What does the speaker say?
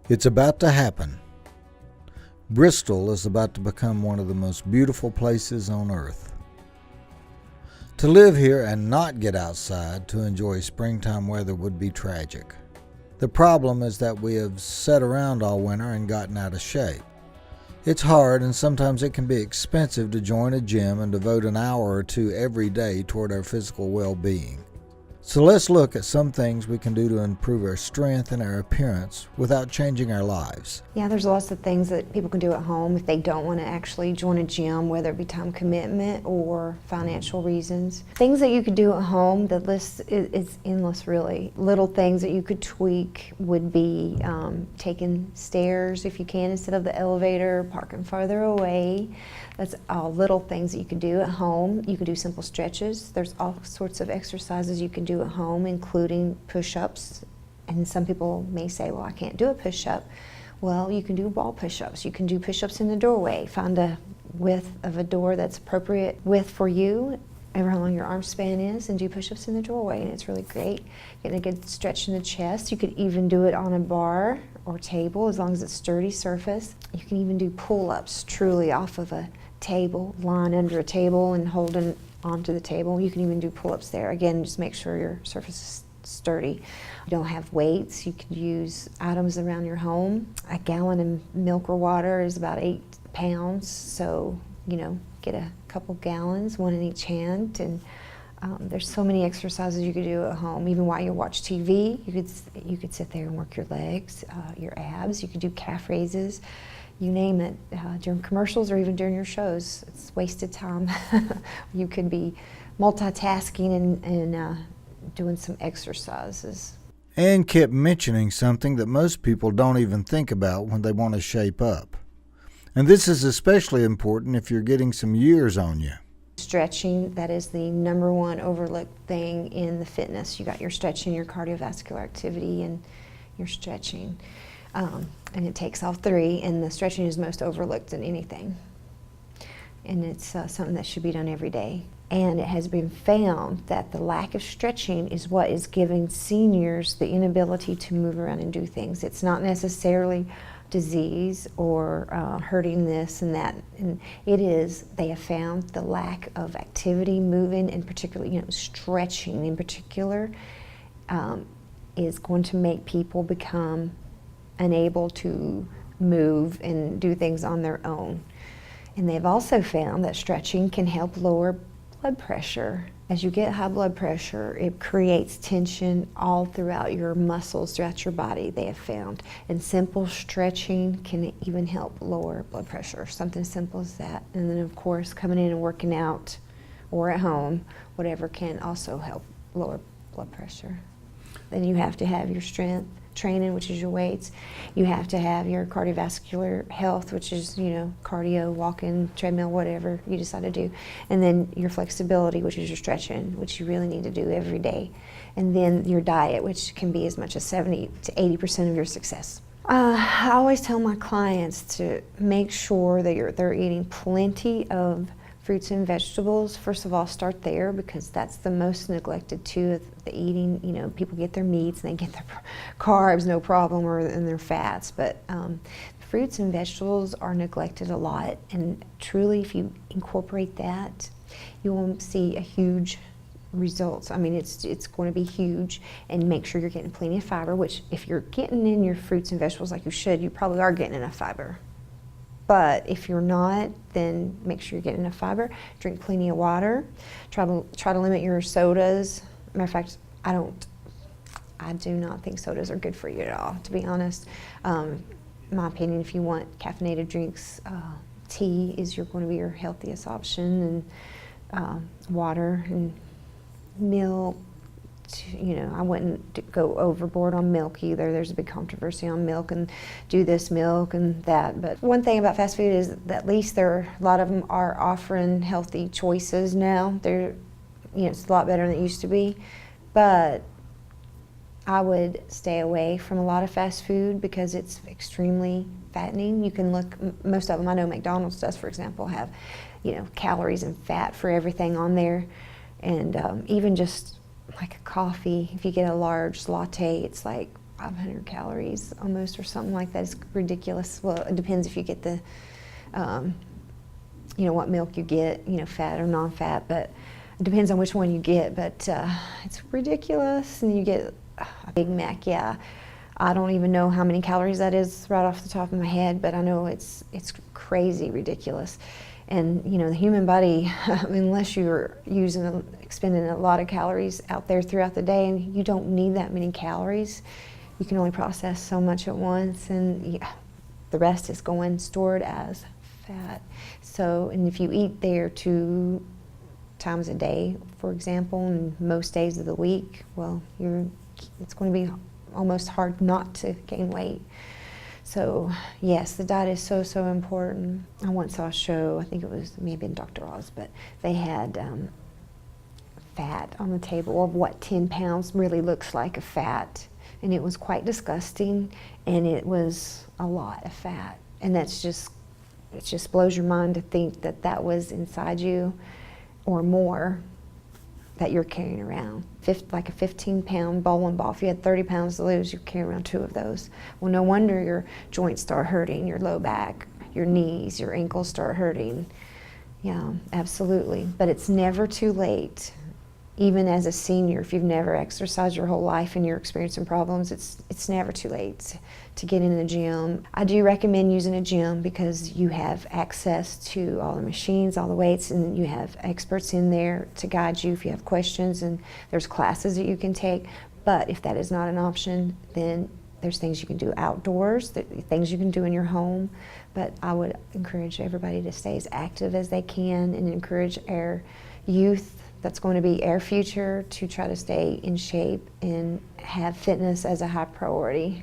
It's about to happen. Bristol is about to become one of the most beautiful places on earth. To live here and not get outside to enjoy springtime weather would be tragic. The problem is that we have sat around all winter and gotten out of shape. It's hard and sometimes it can be expensive to join a gym and devote an hour or two every day toward our physical well-being. So let's look at some things we can do to improve our strength and our appearance without changing our lives. Yeah, there's lots of things that people can do at home if they don't want to actually join a gym, whether it be time commitment or financial reasons. Things that you could do at home, the list is endless really. Little things that you could tweak would be taking stairs if you can instead of the elevator, parking farther away. That's all little things that you could do at home. You could do simple stretches. There's all sorts of exercises you can do at home, including push-ups. And some people may say, well, I can't do a push-up. Well, you can do wall push-ups. You can do push-ups in the doorway. Find a width of a door that's appropriate width for you, however long your arm span is, and do push-ups in the doorway, and it's really great. Getting a good stretch in the chest. You could even do it on a bar or table as long as it's sturdy surface. You can even do pull-ups truly off of a table, lying under a table and holding onto the table. You can even do pull-ups there. Again, just make sure your surface is sturdy. You don't have weights, you can use items around your home. A gallon of milk or water is about 8 pounds, so get a couple gallons, one in each hand, and there's so many exercises you could do at home. Even while you watch TV, you could sit there and work your legs, your abs. You could do calf raises, you name it, during commercials or even during your shows. It's wasted time. You could be multitasking and doing some exercises. Ann kept mentioning something that most people don't even think about when they want to shape up. And this is especially important if you're getting some years on you. Stretching, that is the number one overlooked thing in the fitness. You got your stretching, your cardiovascular activity, and your stretching. And it takes all three, and the stretching is most overlooked in anything. And it's something that should be done every day. And it has been found that the lack of stretching is what is giving seniors the inability to move around and do things. It's not necessarily disease or hurting this and that. And it is, they have found the lack of activity, moving, and particularly, stretching in particular, is going to make people become unable to move and do things on their own. And they've also found that stretching can help lower blood pressure. As you get high blood pressure, it creates tension all throughout your muscles, throughout your body, they have found. And simple stretching can even help lower blood pressure, something as simple as that. And then of course, coming in and working out or at home, whatever can also help lower blood pressure. Then you have to have your strength training, which is your weights. You have to have your cardiovascular health, which is, cardio, walking, treadmill, whatever you decide to do. And then your flexibility, which is your stretching, which you really need to do every day. And then your diet, which can be as much as 70 to 80% of your success. I always tell my clients to make sure that they're eating plenty of fruits and vegetables. First of all, start there because that's the most neglected too of the eating. People get their meats and they get their carbs, no problem, and their fats. But fruits and vegetables are neglected a lot. And truly, if you incorporate that, you will see a huge results. I mean, it's going to be huge. And make sure you're getting plenty of fiber, which if you're getting in your fruits and vegetables like you should, you probably are getting enough fiber. But if you're not, then make sure you're getting enough fiber. Drink plenty of water. Try to limit your sodas. Matter of fact, I do not think sodas are good for you at all, to be honest. In my opinion, if you want caffeinated drinks, tea is going to be your healthiest option, and water and milk. I wouldn't go overboard on milk either. There's a big controversy on milk and do this milk and that. But one thing about fast food is that at least a lot of them are offering healthy choices now. It's a lot better than it used to be. But I would stay away from a lot of fast food because it's extremely fattening. You can look, most of them, I know McDonald's does, for example, have, calories and fat for everything on there. And even just like a coffee, if you get a large latte, it's like 500 calories almost or something like that. It's ridiculous. Well, it depends if you get the, what milk you get, fat or non-fat, but it depends on which one you get, but it's ridiculous. And you get a Big Mac, yeah. I don't even know how many calories that is right off the top of my head, but I know it's crazy ridiculous. And the human body, unless you're expending a lot of calories out there throughout the day, and you don't need that many calories, you can only process so much at once, and the rest is stored as fat. So, and if you eat there 2 times a day, for example, and most days of the week, well, it's going to be almost hard not to gain weight. So yes, the diet is so, so important. I once saw a show, I think it was maybe in Dr. Oz, but they had fat on the table of what 10 pounds really looks like of fat. And it was quite disgusting, and it was a lot of fat. And it just blows your mind to think that that was inside you or more that you're carrying around. Like a 15-pound bowling ball. If you had 30 pounds to lose, you're carrying around 2 of those. Well, no wonder your joints start hurting, your low back, your knees, your ankles start hurting. Yeah, absolutely. But it's never too late. Even as a senior, if you've never exercised your whole life and you're experiencing problems, it's never too late to get in the gym. I do recommend using a gym because you have access to all the machines, all the weights, and you have experts in there to guide you if you have questions, and there's classes that you can take. But if that is not an option, then there's things you can do outdoors, things you can do in your home. But I would encourage everybody to stay as active as they can and encourage our youth, that's going to be our future, to try to stay in shape and have fitness as a high priority.